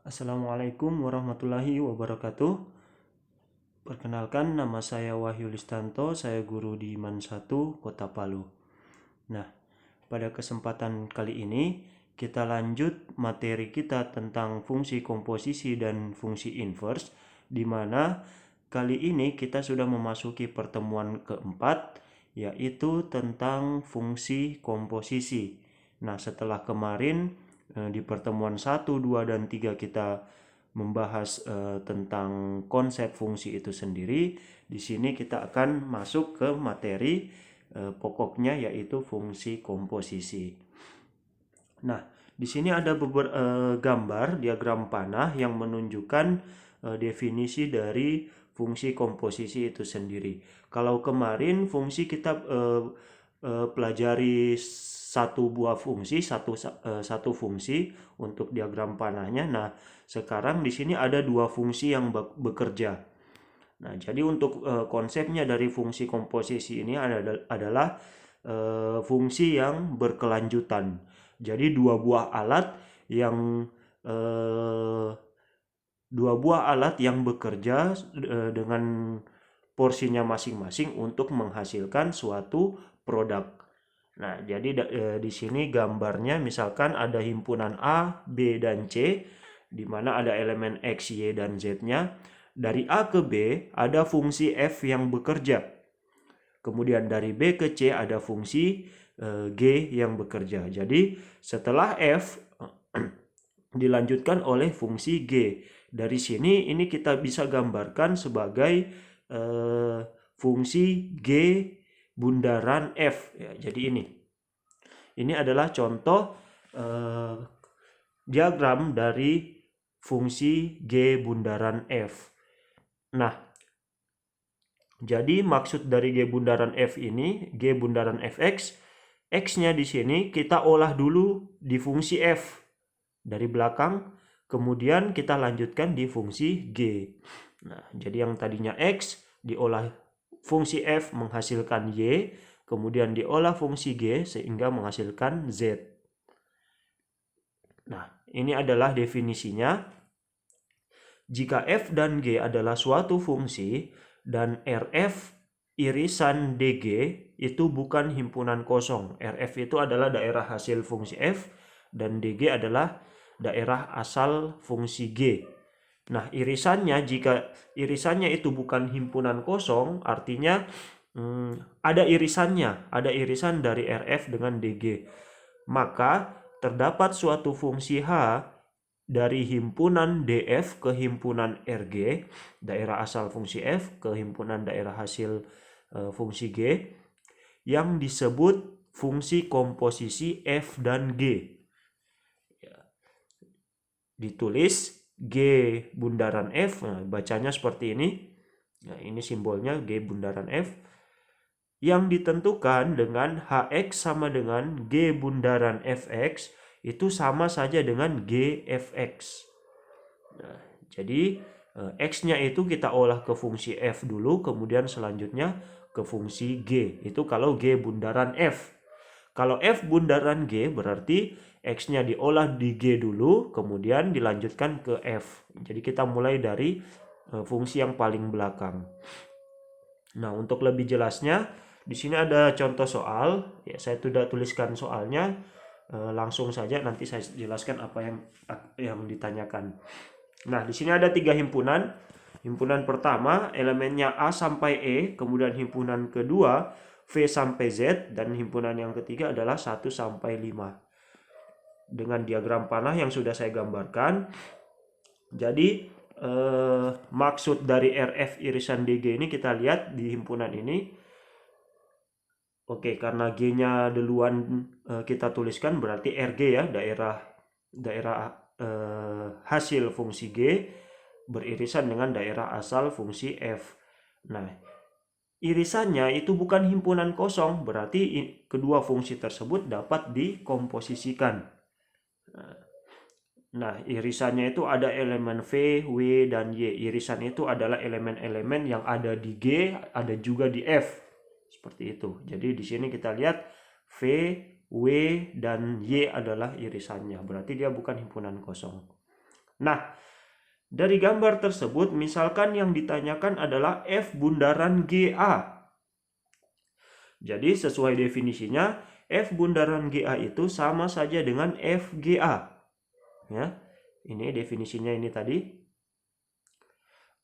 Assalamualaikum warahmatullahi wabarakatuh. Perkenalkan, nama saya Wahyu Listanto, saya guru di MAN 1, Kota Palu. Nah, pada kesempatan kali ini kita lanjut materi kita tentang fungsi komposisi dan fungsi inverse, di mana kali ini kita sudah memasuki pertemuan keempat, yaitu tentang fungsi komposisi. Nah, setelah kemarin di pertemuan 1, 2, dan 3 kita membahas tentang konsep fungsi itu sendiri. Di sini kita akan masuk ke materi pokoknya, yaitu fungsi komposisi. Nah, di sini ada beberapa gambar diagram panah yang menunjukkan definisi dari fungsi komposisi itu sendiri. Kalau kemarin fungsi kita pelajari satu buah fungsi, satu fungsi untuk diagram panahnya. Nah, sekarang di sini ada dua fungsi yang bekerja. Nah, jadi untuk konsepnya dari fungsi komposisi ini adalah fungsi yang berkelanjutan. Jadi eh, dua buah alat yang bekerja dengan porsinya masing-masing untuk menghasilkan suatu produk. Nah, jadi di sini gambarnya misalkan ada himpunan A, B, dan C, di mana ada elemen X, Y, dan Z-nya. Dari A ke B ada fungsi F yang bekerja. Kemudian dari B ke C ada fungsi G yang bekerja. Jadi setelah F dilanjutkan oleh fungsi G. Dari sini ini kita bisa gambarkan sebagai fungsi G bundaran F. Ya, jadi ini adalah contoh diagram dari fungsi G bundaran F. Nah, jadi maksud dari G bundaran F ini, G bundaran Fx, X-nya di sini kita olah dulu di fungsi F dari belakang, kemudian kita lanjutkan di fungsi G. Nah, jadi yang tadinya X diolah fungsi F menghasilkan Y, kemudian diolah fungsi G sehingga menghasilkan Z. Nah, ini adalah definisinya. Jika F dan G adalah suatu fungsi dan RF irisan DG itu bukan himpunan kosong. RF itu adalah daerah hasil fungsi F dan DG adalah daerah asal fungsi G. Nah, jika irisannya itu bukan himpunan kosong, artinya ada ada irisan dari RF dengan DG. Maka terdapat suatu fungsi H dari himpunan DF ke himpunan RG, daerah asal fungsi F ke himpunan daerah hasil fungsi G, yang disebut fungsi komposisi F dan G. Ditulis G bundaran F, nah, bacanya seperti ini. Nah, ini simbolnya G bundaran F, yang ditentukan dengan Hx sama dengan G bundaran Fx, itu sama saja dengan GFX. Nah, jadi X-nya itu kita olah ke fungsi F dulu, kemudian selanjutnya ke fungsi G. Itu kalau G bundaran F. Kalau F bundaran G berarti X-nya diolah di G dulu, kemudian dilanjutkan ke F. Jadi kita mulai dari fungsi yang paling belakang. Nah, untuk lebih jelasnya, di sini ada contoh soal. Ya, saya sudah tuliskan soalnya. Langsung saja nanti saya jelaskan apa yang ditanyakan. Nah, di sini ada 3 himpunan. Himpunan pertama elemennya A sampai E, kemudian himpunan kedua V sampai Z, dan himpunan yang ketiga adalah 1 sampai 5. Dengan diagram panah yang sudah saya gambarkan. Jadi maksud dari RF irisan DG ini kita lihat di himpunan ini. Oke, karena G-nya duluan kita tuliskan, berarti RG ya, daerah hasil fungsi G beririsan dengan daerah asal fungsi F. Nah, irisannya itu bukan himpunan kosong, berarti kedua fungsi tersebut dapat dikomposisikan. Nah, irisannya itu ada elemen V, W, dan Y. Irisan itu adalah elemen-elemen yang ada di G, ada juga di F. Seperti itu. Jadi di sini kita lihat V, W, dan Y adalah irisannya. Berarti dia bukan himpunan kosong. Nah, dari gambar tersebut misalkan yang ditanyakan adalah F bundaran GA. Jadi sesuai definisinya, F bundaran GA itu sama saja dengan FGA. Ya, ini definisinya ini tadi.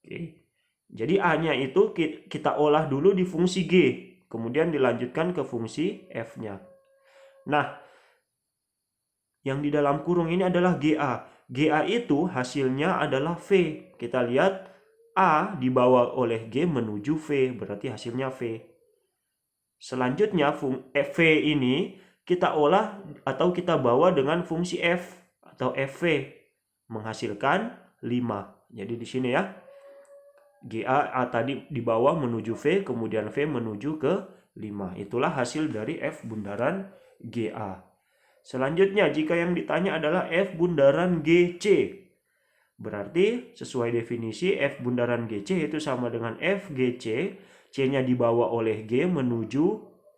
Oke. Jadi A-nya itu kita olah dulu di fungsi G, kemudian dilanjutkan ke fungsi F-nya. Nah, yang di dalam kurung ini adalah GA. GA itu hasilnya adalah V. Kita lihat A dibawa oleh G menuju V, berarti hasilnya V. Selanjutnya V ini kita olah atau kita bawa dengan fungsi F atau FV, menghasilkan 5. Jadi di sini ya, GA A tadi dibawa menuju V, kemudian V menuju ke 5. Itulah hasil dari F bundaran GA. Selanjutnya, jika yang ditanya adalah F bundaran GC, berarti sesuai definisi F bundaran GC itu sama dengan FGC, C-nya dibawa oleh G menuju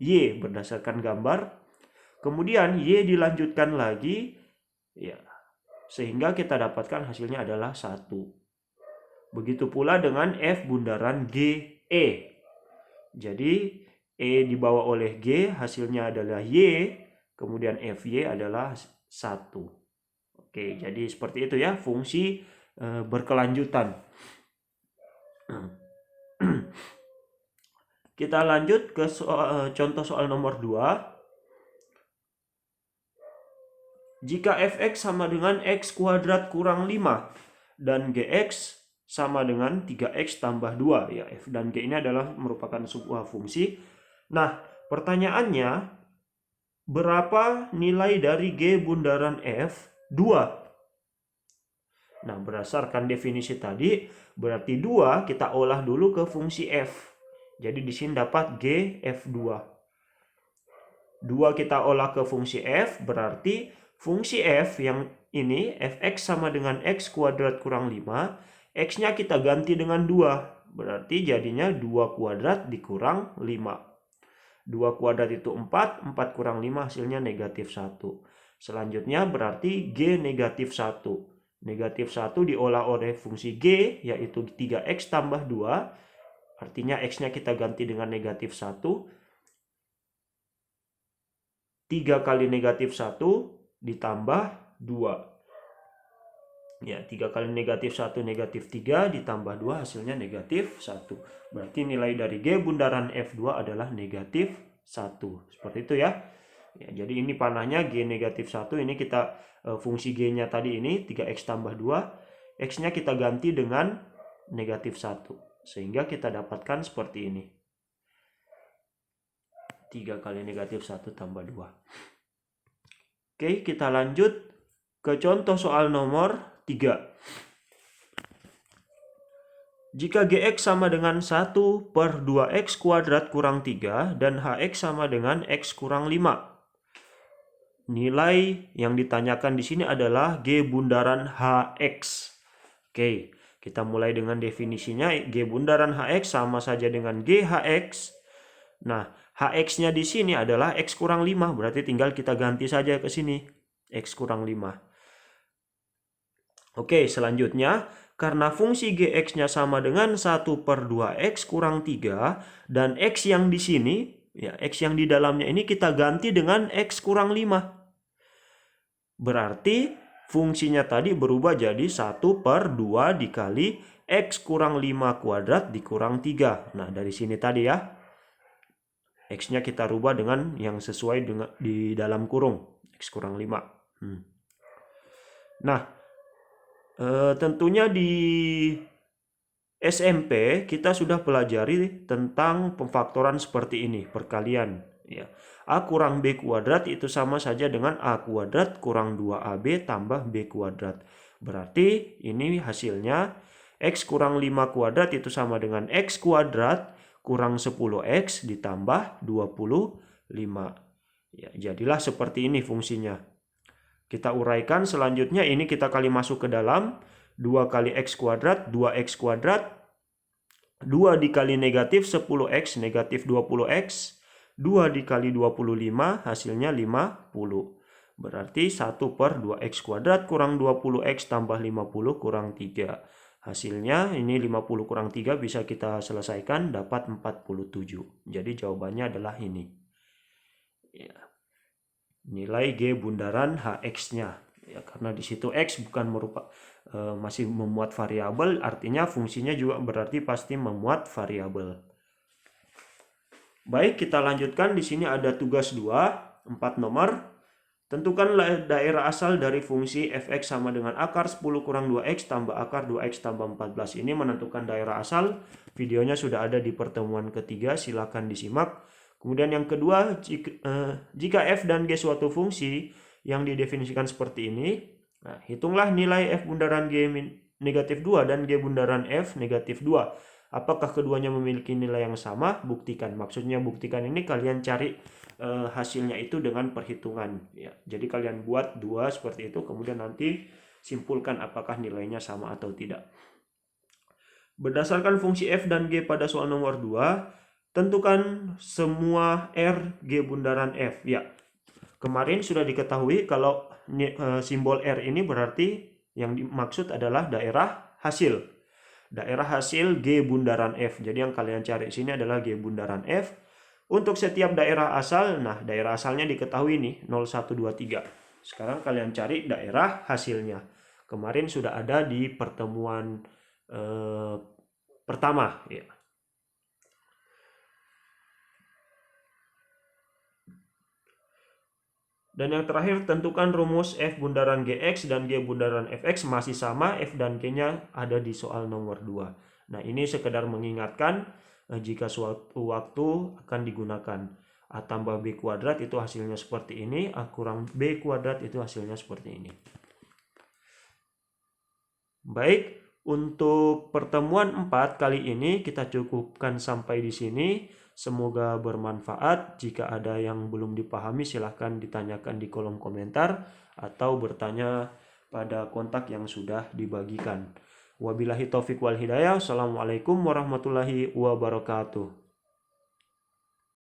Y berdasarkan gambar. Kemudian Y dilanjutkan lagi, ya, sehingga kita dapatkan hasilnya adalah 1. Begitu pula dengan F bundaran GE. Jadi E dibawa oleh G, hasilnya adalah Y. Kemudian FY adalah 1. Oke, jadi seperti itu ya fungsi berkelanjutan. Kita lanjut ke contoh soal nomor 2. Jika fx sama dengan x kuadrat kurang 5 dan gx sama dengan 3x tambah 2. Ya, f dan g ini adalah merupakan sebuah fungsi. Nah, pertanyaannya, berapa nilai dari G bundaran F? 2. Nah, berdasarkan definisi tadi, berarti 2 kita olah dulu ke fungsi F. Jadi di sini dapat G F2. 2 kita olah ke fungsi F, berarti fungsi F yang ini, Fx sama dengan x kuadrat kurang 5, x-nya kita ganti dengan 2. Berarti jadinya 2 kuadrat dikurang 5. 2 kuadrat itu 4, 4 kurang 5 hasilnya negatif 1. Selanjutnya berarti G negatif 1. Negatif 1 diolah oleh fungsi G, yaitu 3X tambah 2. Artinya X-nya kita ganti dengan negatif 1. 3 kali negatif 1 ditambah 2. Ya, 3 kali negatif 1 negatif 3 ditambah 2 hasilnya negatif 1. Berarti nilai dari G bundaran F2 adalah negatif 1. Seperti itu ya. Ya, jadi ini panahnya G negatif 1. Ini kita fungsi G-nya tadi ini 3X tambah 2. X-nya kita ganti dengan negatif 1. Sehingga kita dapatkan seperti ini. 3 kali negatif 1 tambah 2. Oke, kita lanjut ke contoh soal nomor 3. Jika Gx sama dengan 1 per 2x kuadrat kurang 3 dan Hx sama dengan x kurang 5. Nilai yang ditanyakan di sini adalah G bundaran Hx. Oke, kita mulai dengan definisinya. G bundaran Hx sama saja dengan GHx. Nah, Hx-nya di sini adalah x kurang 5, berarti tinggal kita ganti saja ke sini, x kurang 5. Oke, selanjutnya, karena fungsi Gx-nya sama dengan 1 per 2x kurang 3, dan x yang di sini, ya x yang di dalamnya ini kita ganti dengan x kurang 5. Berarti fungsinya tadi berubah jadi 1 per 2 dikali x kurang 5 kuadrat dikurang 3. Nah, dari sini tadi ya, x-nya kita rubah dengan yang sesuai dengan di dalam kurung, x kurang 5. Nah, tentunya di SMP kita sudah pelajari tentang pemfaktoran seperti ini, perkalian. Ya. A kurang B kuadrat itu sama saja dengan A kuadrat kurang 2AB tambah B kuadrat. Berarti ini hasilnya X kurang 5 kuadrat itu sama dengan X kuadrat kurang 10X ditambah 25. Ya, jadilah seperti ini fungsinya. Kita uraikan selanjutnya, ini kita kali masuk ke dalam. 2 kali X kuadrat, 2X kuadrat. 2 dikali negatif 10X, negatif 20X. 2 dikali 25, hasilnya 50. Berarti 1/2x kuadrat kurang 20x tambah 50 kurang 3. Hasilnya ini 50 kurang 3 bisa kita selesaikan dapat 47. Jadi jawabannya adalah ini. Ya. Nilai G bundaran Hx-nya. Ya, karena di situ X bukan masih memuat variabel, artinya fungsinya juga berarti pasti memuat variabel. Baik, kita lanjutkan. Di sini ada tugas 2, 4 nomor. Tentukan daerah asal dari fungsi fx sama dengan akar 10 kurang 2x tambah akar 2x tambah 14. Ini menentukan daerah asal. Videonya sudah ada di pertemuan ketiga, silakan disimak. Kemudian yang kedua, jika f dan g suatu fungsi yang didefinisikan seperti ini, nah, hitunglah nilai f bundaran g negatif 2 dan g bundaran f negatif 2. Apakah keduanya memiliki nilai yang sama? Buktikan. Maksudnya buktikan ini kalian cari hasilnya itu dengan perhitungan. Ya. Jadi kalian buat 2 seperti itu, kemudian nanti simpulkan apakah nilainya sama atau tidak. Berdasarkan fungsi f dan g pada soal nomor 2, tentukan semua r g bundaran f. Ya, kemarin sudah diketahui kalau simbol r ini berarti yang dimaksud adalah daerah hasil. Daerah hasil G bundaran F. Jadi yang kalian cari sini adalah G bundaran F. Untuk setiap daerah asal, nah daerah asalnya diketahui nih 0, 1, 2, 3. Sekarang kalian cari daerah hasilnya. Kemarin sudah ada di pertemuan pertama. Ya. Dan yang terakhir, tentukan rumus F bundaran Gx dan G bundaran Fx masih sama, F dan G-nya ada di soal nomor 2. Nah, ini sekedar mengingatkan jika suatu waktu akan digunakan. A tambah B kuadrat itu hasilnya seperti ini, A kurang B kuadrat itu hasilnya seperti ini. Baik, untuk pertemuan 4 kali ini kita cukupkan sampai di sini. Semoga bermanfaat. Jika ada yang belum dipahami silahkan ditanyakan di kolom komentar atau bertanya pada kontak yang sudah dibagikan. Wabillahi taufik wal hidayah. Assalamualaikum warahmatullahi wabarakatuh.